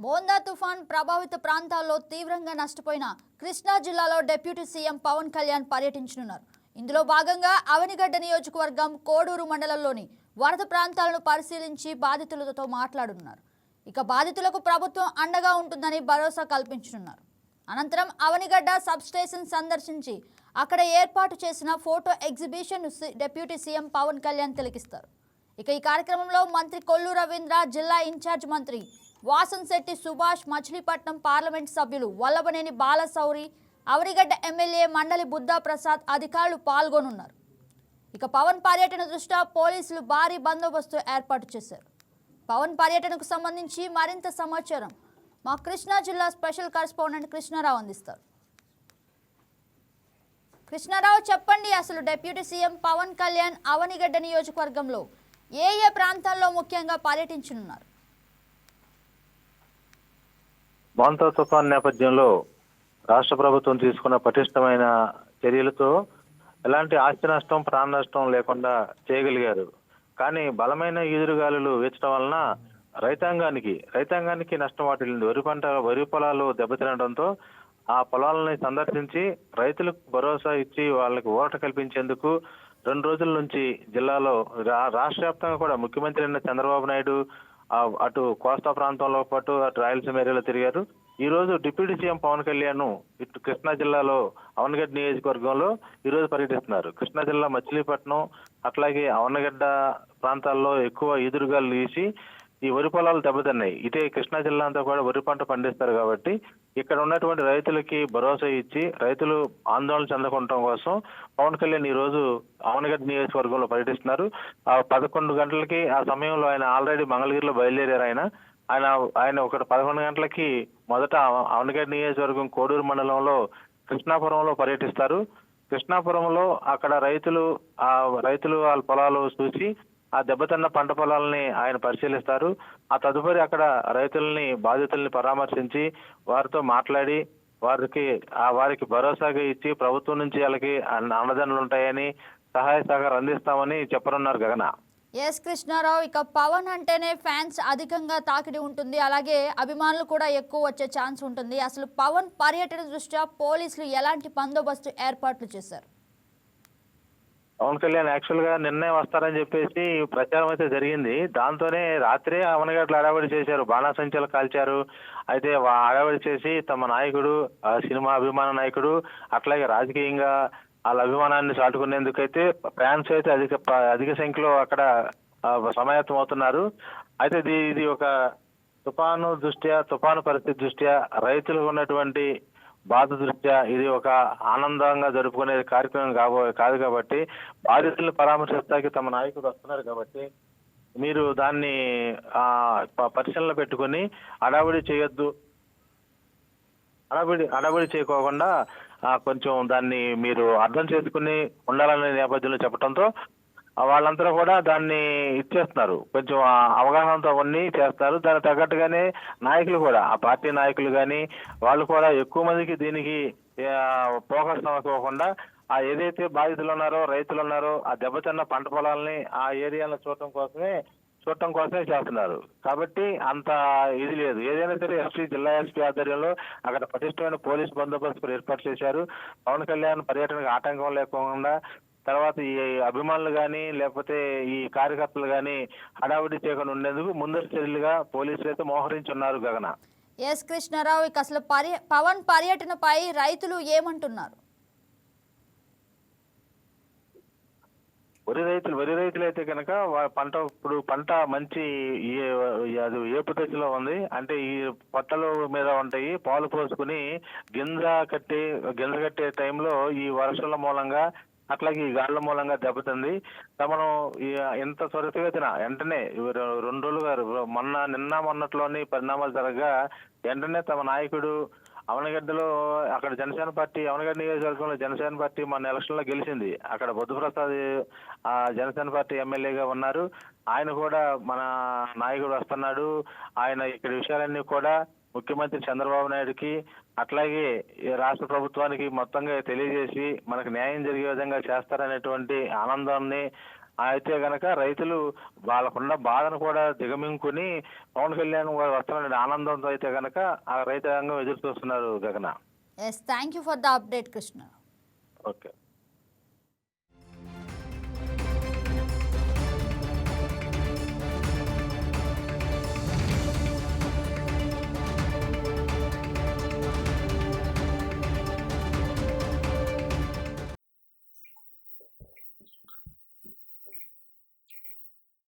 మోందా తుఫాన్ ప్రభావిత ప్రాంతాల్లో తీవ్రంగా నష్టపోయిన కృష్ణా జిల్లాలో డిప్యూటీ సీఎం పవన్ కళ్యాణ్ పర్యటించనున్నారు. ఇందులో భాగంగా అవనిగడ్డ నియోజకవర్గం కోడూరు మండలంలోని వరద ప్రాంతాలను పరిశీలించి బాధితులతో మాట్లాడనున్నారు. ఇక బాధితులకు ప్రభుత్వం అండగా ఉంటుందని భరోసా కల్పించనున్నారు. అనంతరం అవనిగడ్డ సబ్ స్టేషన్ సందర్శించి అక్కడ ఏర్పాటు చేసిన photo exhibition deputy CM Pawan Kalyan తిలకిస్తారు. ఇక ఈ కార్యక్రమంలో మంత్రి కొల్లు రవీంద్ర, జిల్లా ఇన్ఛార్జ్ మంత్రి వాసంశెట్టి సుభాష్, మచిలీపట్నం పార్లమెంట్ సభ్యులు వల్లభనేని బాలశౌరి, అవనిగడ్డ ఎమ్మెల్యే మండలి బుద్ధా ప్రసాద్ అధికారులు పాల్గొనున్నారు. ఇక పవన్ పర్యటన దృష్ట్యా పోలీసులు భారీ బందోబస్తు ఏర్పాటు చేశారు. పవన్ పర్యటనకు సంబంధించి మరింత సమాచారం మా కృష్ణా జిల్లా స్పెషల్ కరెస్పాండెంట్ కృష్ణారావు అందిస్తారు. కృష్ణారావు, చెప్పండి, అసలు డిప్యూటీ సీఎం పవన్ కళ్యాణ్ అవనిగడ్డ నియోజకవర్గంలో ఏ ప్రాంతాల్లో ముఖ్యంగా పర్యటించనున్నారు? మోంతా తుఫాన్ నేపథ్యంలో రాష్ట్ర ప్రభుత్వం తీసుకున్న పటిష్టమైన చర్యలతో ఎలాంటి ఆస్తి నష్టం, ప్రాణ నష్టం లేకుండా చేయగలిగారు. కానీ బలమైన ఈదురుగాలులు వీచడం వలన రైతాంగానికి నష్టం వాటిల్లింది. వరి పొలాలు దెబ్బతినడంతో ఆ పొలాలని సందర్శించి రైతులకు భరోసా ఇచ్చి వాళ్ళకి ఊరట కల్పించేందుకు 2 రోజుల నుంచి జిల్లాలో రాష్ట్ర వ్యాప్తంగా కూడా ముఖ్యమంత్రి అయిన చంద్రబాబు నాయుడు అటు కోస్తా ప్రాంతంలో పాటు అటు రాయలసీమ ఏరియాలో తిరిగారు. ఈ రోజు డిప్యూటీ సీఎం పవన్ కళ్యాణ్ ఇటు కృష్ణా జిల్లాలో అవనగడ్డ నియోజకవర్గంలో ఈ రోజు పర్యటిస్తున్నారు. కృష్ణా జిల్లా మచిలీపట్నం అట్లాగే అవనగడ్డ ప్రాంతాల్లో ఎక్కువ ఈదురుగాలు వీసి ఈ వరి పొలాలు దెబ్బతిన్నాయి. ఇదే కృష్ణా జిల్లా అంతా కూడా వరి పంట పండిస్తారు కాబట్టి ఇక్కడ ఉన్నటువంటి రైతులకి భరోసా ఇచ్చి రైతులు ఆందోళన చెందకుండా కోసం పవన్ కళ్యాణ్ ఈ రోజు అవనగడ్డ నియోజకవర్గంలో పర్యటిస్తున్నారు. 11 గంటలకి ఆ సమయంలో ఆయన ఆల్రెడీ మంగళగిరిలో బయలుదేరారు. ఆయన ఒక 11 గంటలకి మొదట అవనగడ్డ నియోజకవర్గం కోడూరు మండలంలో కృష్ణాపురంలో పర్యటిస్తారు. కృష్ణాపురంలో అక్కడ రైతులు వాళ్ళ పొలాలు చూసి ఆ దెబ్బతిన్న పంట పొలాలని ఆయన పరిశీలిస్తారు. ఆ తదుపరి అక్కడ బాధితుల్ని పరామర్శించి వారితో మాట్లాడి వారికి భరోసాగా ఇచ్చి ప్రభుత్వం నుంచి వాళ్ళకి అండదండలు ఉంటాయని, సహాయ సహకారం అందిస్తామని చెప్పనున్నారు. గగన. ఎస్ కృష్ణారావు, ఇక పవన్ అంటేనే ఫ్యాన్స్ అధికంగా తాకిడి ఉంటుంది, అలాగే అభిమానులు కూడా ఎక్కువ వచ్చే ఛాన్స్ ఉంటుంది. అసలు పవన్ పర్యటన దృష్ట్యా పోలీసులు ఎలాంటి బందోబస్తు ఏర్పాట్లు చేశారు? పవన్ కళ్యాణ్ యాక్చువల్ గా నిన్నే వస్తారని చెప్పేసి ప్రచారం అయితే జరిగింది. దాంతోనే రాత్రే అవనగడ్డలు హడావిడి చేశారు, బాణాసంచాలు కాల్చారు. అయితే హడావిడి చేసి తమ నాయకుడు, సినిమా అభిమాన నాయకుడు, అట్లాగే రాజకీయంగా వాళ్ళ అభిమానాన్ని చాటుకునేందుకైతే ఫ్యాన్స్ అయితే అధిక సంఖ్యలో అక్కడ సమాయత్తం అవుతున్నారు. అయితే ఇది ఒక తుఫాను పరిస్థితి దృష్ట్యా, రైతులకు ఉన్నటువంటి బాధ దృష్ట్యా ఇది ఒక ఆనందంగా జరుపుకునే కార్యక్రమం కాదు కాబట్టి బాధితులను పరామర్శిస్తాకి తమ నాయకుడు వస్తున్నారు కాబట్టి మీరు దాన్ని పరిశీలన పెట్టుకుని హడావిడి చేయొద్దు, హడావిడి చేయకోకుండా కొంచెం దాన్ని మీరు అర్థం చేసుకుని ఉండాలనే నేపథ్యంలో చెప్పడంతో వాళ్ళందరూ కూడా దాన్ని ఇచ్చేస్తున్నారు. కొంచెం అవగాహనతో అవన్నీ చేస్తారు. దానికి తగ్గట్టుగానే నాయకులు కూడా, ఆ పార్టీ నాయకులు కానీ వాళ్ళు కూడా ఎక్కువ మందికి దీనికి ఫోకస్ అవ్వకుండా ఏదైతే బాధితులు ఉన్నారో, రైతులు ఉన్నారో, ఆ దెబ్బతిన్న పంట పొలాలని ఆ ఏరియాలో చూడటం కోసమే చేస్తున్నారు. కాబట్టి అంత ఇది లేదు. ఏదైనా సరే జిల్లా ఎస్పీ ఆధ్వర్యంలో అక్కడ పటిష్టమైన పోలీస్ బందోబస్తు ఏర్పాటు చేశారు. పవన్ కళ్యాణ్ పర్యటనకు ఆటంకం లేకుండా, తర్వాత ఈ అభిమానులు కానీ లేకపోతే ఈ కార్యకర్తలు కానీ హడావిడి చేయకుండా ఉండేందుకు ముందస్తు చర్యలుగా పోలీసులు అయితే మోహరించున్నారు. గగన. ఎస్ కృష్ణారావు, ఇక అసలు పవన్ పర్యటనపై రైతులు ఏమంటున్నారు? వరి రైతులు అయితే కనుక పంట మంచి అది ఏపు దశలో ఉంది. అంటే ఈ పొట్టల మీద ఉంటాయి, పాలు పోసుకుని గింజ కట్టే టైంలో ఈ వర్షాల మూలంగా అట్లాగే ఈ గాళ్ల మూలంగా దెబ్బతింది. మనం ఇంత త్వరితగతిన వెంటనే 2 రోజులుగా మొన్నట్లోని పరిణామాలు జరగగా వెంటనే తమ నాయకుడు అవనగడ్డలో అక్కడ జనసేన పార్టీ, అవనగడ్డ నియోజకవర్గంలో జనసేన పార్టీ మన ఎలక్షన్ లో గెలిచింది. అక్కడ బుద్ధప్రసాద్ జనసేన పార్టీ ఎమ్మెల్యేగా ఉన్నారు. ఆయన కూడా మన నాయకుడు వస్తున్నాడు, ఆయన ఇక్కడ విషయాలన్నీ కూడా ముఖ్యమంత్రి చంద్రబాబు నాయుడుకి అట్లాగే రాష్ట్ర ప్రభుత్వానికి మొత్తంగా తెలియజేసి మనకు న్యాయం జరిగే విధంగా చేస్తారనేటువంటి ఆనందాన్ని అయితే గనక రైతులు వాళ్ళకున్న బాధను కూడా దిగమింగుకుని పవన్ కళ్యాణ్ గారు వస్తారనే ఆనందంతో అయితే గనక ఆ రైతాంగం ఎదురు చూస్తున్నారు Gagana. Yes, thank you for the update Krishna. Okay.